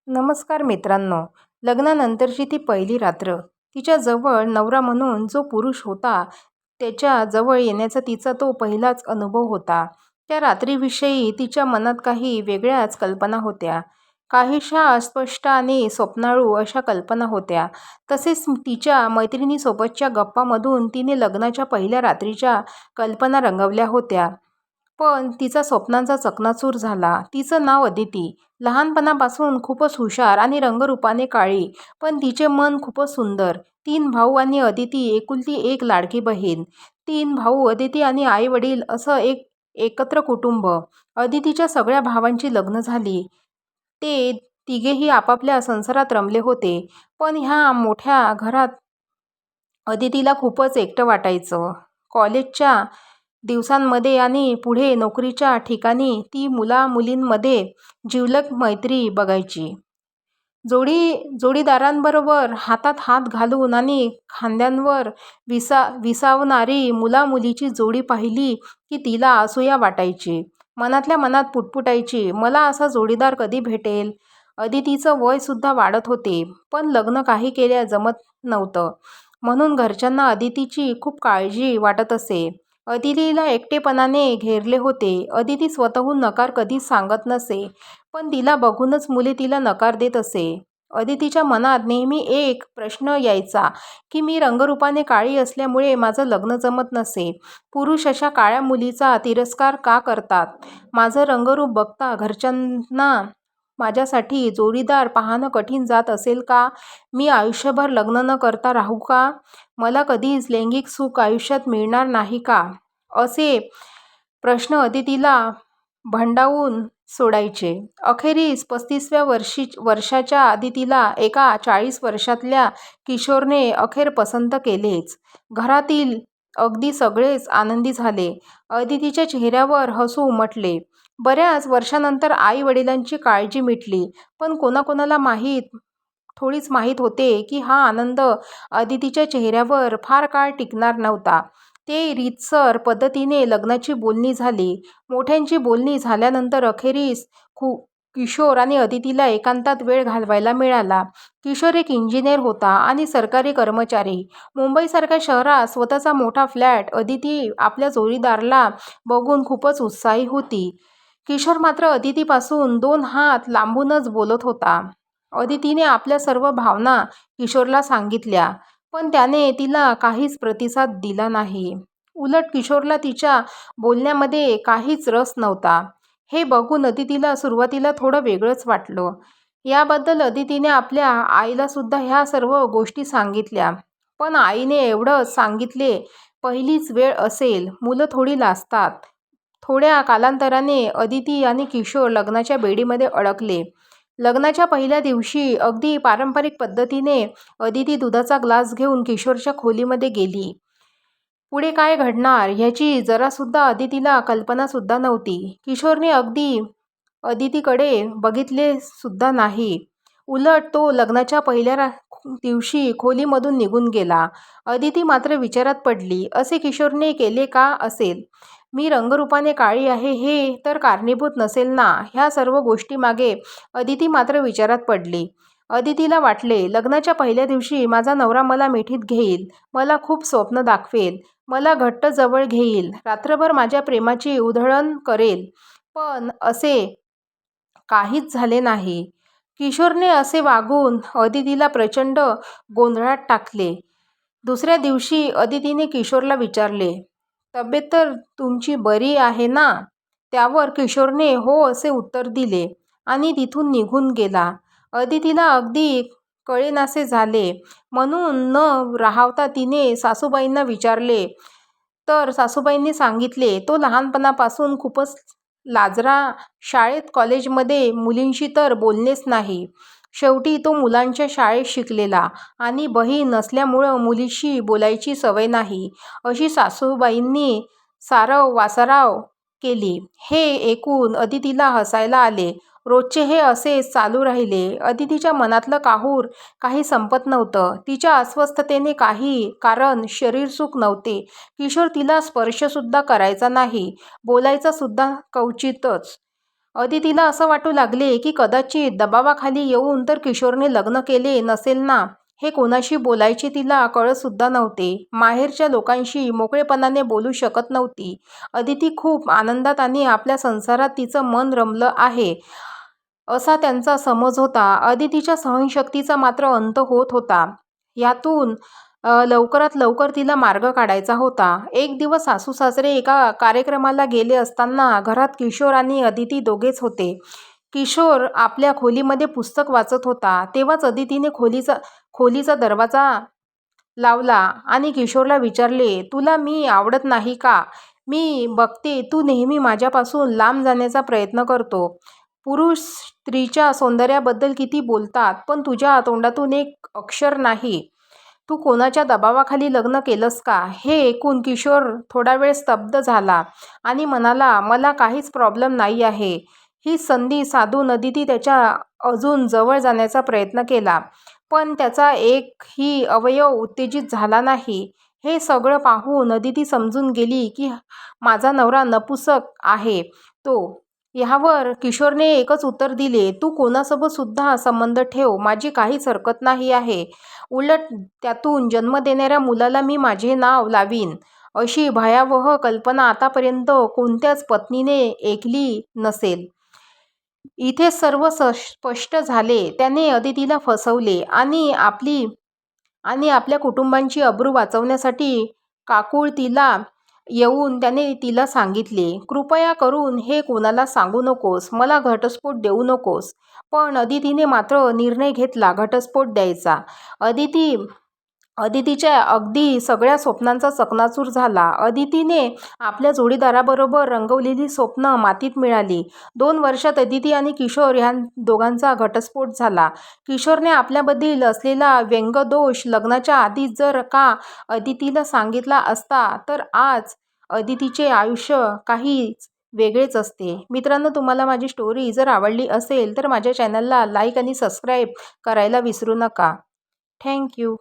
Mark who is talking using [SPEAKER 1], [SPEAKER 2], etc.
[SPEAKER 1] नमस्कार मित्रांनो. लग्नानंतरची ती पहिली रात्र. तिच्या जवळ नवरा म्हणून जो पुरुष होता त्याच्या जवळ येण्याचा तिचा तो पहिलाच अनुभव होता. त्या रात्रीविषयी तिच्या मनात काही वेगळ्याच कल्पना होत्या. काहीशा अस्पष्ट आणि स्वप्नाळू अशा कल्पना होत्या. तसेच तिच्या मैत्रिणीसोबतच्या गप्पांमधून तिने लग्नाच्या पहिल्या रात्रीच्या कल्पना रंगवल्या होत्या. पण तिचा स्वप्नांचा चकनाचूर झाला. तिचं नाव अदिती. लहानपणापासून खूपच हुशार आणि रंगरूपाने काळी, पण तिचे मन खूपच सुंदर. 3 भाऊ आणि अदिती एकुलती एक लाडकी बहीण. 3 भाऊ, अदिती आणि आई वडील असं एक एकत्र कुटुंब. अदितीच्या सगळ्या भावांची लग्न झाली. ते तिघेही आपापल्या संसारात रमले होते. पण ह्या मोठ्या घरात अदितीला खूपच एकटं वाटायचं. कॉलेजच्या दिवसांमध्ये आणि पुढे नोकरीच्या ठिकाणी ती मुलामुलींमध्ये जिवलग मैत्री बघायची. जोडीदारांबरोबर हातात हात घालून आणि खांद्यांवर विसावणारी मुलामुलीची जोडी पाहिली की तिला असूया वाटायची. मनातल्या मनात पुटपुटायची, मला असा जोडीदार कधी भेटेल? अदितीचं वय सुद्धा वाढत होते, पण लग्न काही केल्या जमत नव्हतं. म्हणून घरच्यांना अदितीची खूप काळजी वाटत असे. अदितीला एकटेपणाने घेरले होते. अदिती स्वतःहून नकार कधीच सांगत नसे, पण तिला बघूनच मुले तिला नकार देत असे. अदितीच्या मनात नेहमी एक प्रश्न यायचा की मी रंगरूपाने काळी असल्यामुळे माझं लग्न जमत नसे. पुरुष अशा काळ्या मुलीचा तिरस्कार का करतात? माझं रंगरूप बघता घरच्यांना माझ्यासाठी जोडीदार पाहणं कठीण जात असेल का? मी आयुष्यभर लग्न न करता राहू का? मला कधीच लैंगिक सुख आयुष्यात मिळणार नाही का? असे प्रश्न अदितीला भंडावून सोडायचे. अखेरीस 35व्या वर्षाच्या अदितीला एका 40 वर्षातल्या किशोरने अखेर पसंत केलेच. घरातील अगदी सगळेच आनंदी झाले. अदितीच्या चेहऱ्यावर हसू उमटले. बऱ्याच वर्षांनंतर आई वडिलांची काळजी मिटली. पण कोणाकोणाला थोडीच माहीत होते की हा आनंद अदितीच्या चेहऱ्यावर फार काळ टिकणार नव्हता. ते रीतसर पद्धतीने लग्नाची बोलणी झाली. मोठ्यांची बोलणी झाल्यानंतर अखेरीस किशोर आणि अदितीला एकांतात वेळ घालवायला मिळाला. किशोर एक इंजिनियर होता आणि सरकारी कर्मचारी. मुंबईसारख्या शहरात स्वतःचा मोठा फ्लॅट. अदिती आपल्या जोडीदाराला बघून खूपच उत्साही होती. किशोर मात्र अदितीपासून 2 हात लांबूनच बोलत होता. अदितीने आपल्या सर्व भावना किशोरला सांगितल्या, पण त्याने तिला काहीच प्रतिसाद दिला नाही. उलट किशोरला तिच्या बोलण्यामध्ये काहीच रस नव्हता. हे बघून अदितीला सुरुवातीला थोडं वेगळंच वाटलं. याबद्दल अदितीने आपल्या आईला सुद्धा ह्या सर्व गोष्टी सांगितल्या. पण आईने एवढंच सांगितले, पहिलीच वेळ असेल, मुलं थोडी लाजतात. थोड्या कालांतराने अदिती आणि किशोर लग्नाच्या बेडीमध्ये अडकले. लग्नाच्या पहिल्या दिवशी अगदी पारंपरिक पद्धतीने अदिती दुधाचा ग्लास घेऊन किशोरच्या खोलीमध्ये गेली. पुढे काय घडणार ह्याची जरासुद्धा अदितीला कल्पनासुद्धा नव्हती. किशोरने अगदी अदितीकडे बघितले सुद्धा नाही. उलट तो लग्नाच्या पहिल्या दिवशी खोलीमधून निघून गेला. अदिती मात्र विचारात पडली, असे किशोरने केले का असेल? मी रंगरूपाने काळी आहे हे तर कारणीभूत नसेल ना? ह्या सर्व गोष्टीमागे अदिती मात्र विचारात पडली. अदितीला वाटले, लग्नाच्या पहिल्या दिवशी माझा नवरा मला मिठीत घेईल, मला खूप स्वप्न दाखवेल, मला घट्ट जवळ घेईल, रात्रभर माझ्या प्रेमाची उधळण करेल. पण असे काहीच झाले नाही. किशोरने असे वागून अदितीला प्रचंड गोंधळात टाकले. दुसऱ्या दिवशी अदितीने किशोरला विचारले, तब्येत तर तुमची बरी आहे ना? त्यावर किशोरने हो असे उत्तर दिले आणि तिथून निघून गेला. अदितीला अगदी कळेनासे झाले. म्हणून न राहवता तिने सासूबाईंना विचारले, तर सासूबाईंनी सांगितले, तो लहानपणापासून खूपच लाजरा. शाळेत कॉलेजमध्ये मुलींशी तर बोलणेच नाही. शेवटी तो मुलांच्या शाळेत शिकलेला आणि बहीण नसल्यामुळं मुलीशी बोलायची सवय नाही, अशी सासूबाईंनी सारवासारव केली. हे ऐकून अदितीला हसायला आले. रोजचे हे असेच चालू राहिले. अदितीच्या मनातलं काहूर काही संपत नव्हतं. तिच्या अस्वस्थतेने काही कारण शरीरसुख नव्हते. किशोर तिला स्पर्शसुद्धा करायचा नाही, बोलायचा सुद्धा क्वचितच. अदितीला असं वाटू लागले की कदाचित दबावाखाली येऊन तर किशोरने लग्न केले नसेल ना. हे कोणाशी बोलायचे तिला कळतसुद्धा नव्हते. माहेरच्या लोकांशी मोकळेपणाने बोलू शकत नव्हती. अदिती खूप आनंदात आणि आपल्या संसारात तिचं मन रमलं आहे असा त्यांचा समज होता. अदितीच्या सहनशक्तीचा मात्र अंत होत होता. यातून लवकरात लवकर तिला मार्ग काढायचा होता. एक दिवस सासू-सासरे एका कार्यक्रमाला गेले असताना घरात किशोर आणि अदिती दोघेच होते. किशोर आपल्या खोलीमध्ये पुस्तक वाचत होता. तेव्हाच अदितीने खोलीचा दरवाजा लावला आणि किशोरला विचारले, "तुला मी आवडत नाही का? मी बघते तू नेहमी माझ्यापासून लांब जाण्याचा प्रयत्न करतो. पुरुष स्त्रीच्या सौंदर्याबद्दल किती बोलतात, पण तुझ्या तोंडातून एक अक्षर नाही. तू कोणाच्या दबावाखाली लग्न केलंस का?" हे ऐकून किशोर थोडा वेळ स्तब्ध झाला आणि म्हणाला, "मला काहीच प्रॉब्लेम नाही आहे." ही संधी साधून अदिती त्याच्या अजून जवळ जाण्याचा प्रयत्न केला, पण त्याचा एकही अवयव उत्तेजित झाला नाही. हे सगळं पाहून अदिती समजून गेली की माझा नवरा नपुसक आहे तो. ह्यावर किशोरने एकच उत्तर दिले, "तू कोणासोबत सुद्धा संबंध ठेव, माझी काहीच हरकत नाही आहे. उलट त्यातून जन्म देणाऱ्या मुलाला मी माझे नाव लावीन." अशी भयावह कल्पना आतापर्यंत कोणत्याच पत्नीने ऐकली नसेल. इथे सर्व स्पष्ट झाले. त्याने अदितीला फसवले आणि आपल्या कुटुंबाची अब्रू वाचवण्यासाठी काकुळतीला येऊन त्याने तिला सांगितले, "कृपया करून हे कोणाला सांगू नकोस. मला घटस्फोट देऊ नकोस." पण अदितीने मात्र निर्णय घेतला घटस्फोट द्यायचा. अदितीच्या अगदी सगळ्या स्वप्नांचा चकनाचूर झाला. अदितीने आपल्या जोडीदाराबरोबर रंगवलेली स्वप्न मातीत मिळाली. 2 वर्षात अदिती आणि किशोर ह्या दोघांचा घटस्फोट झाला. किशोरने आपल्याबद्दल असलेला व्यंगदोष लग्नाच्या आधीच जर का अदितीला सांगितला असता तर आज अदितीचे आयुष्य काहीच वेगळेच असते. मित्रांनो, तुम्हाला माझी स्टोरी जर आवडली असेल तर माझ्या चॅनलला लाईक आणि सबस्क्राईब करायला विसरू नका. Thank you.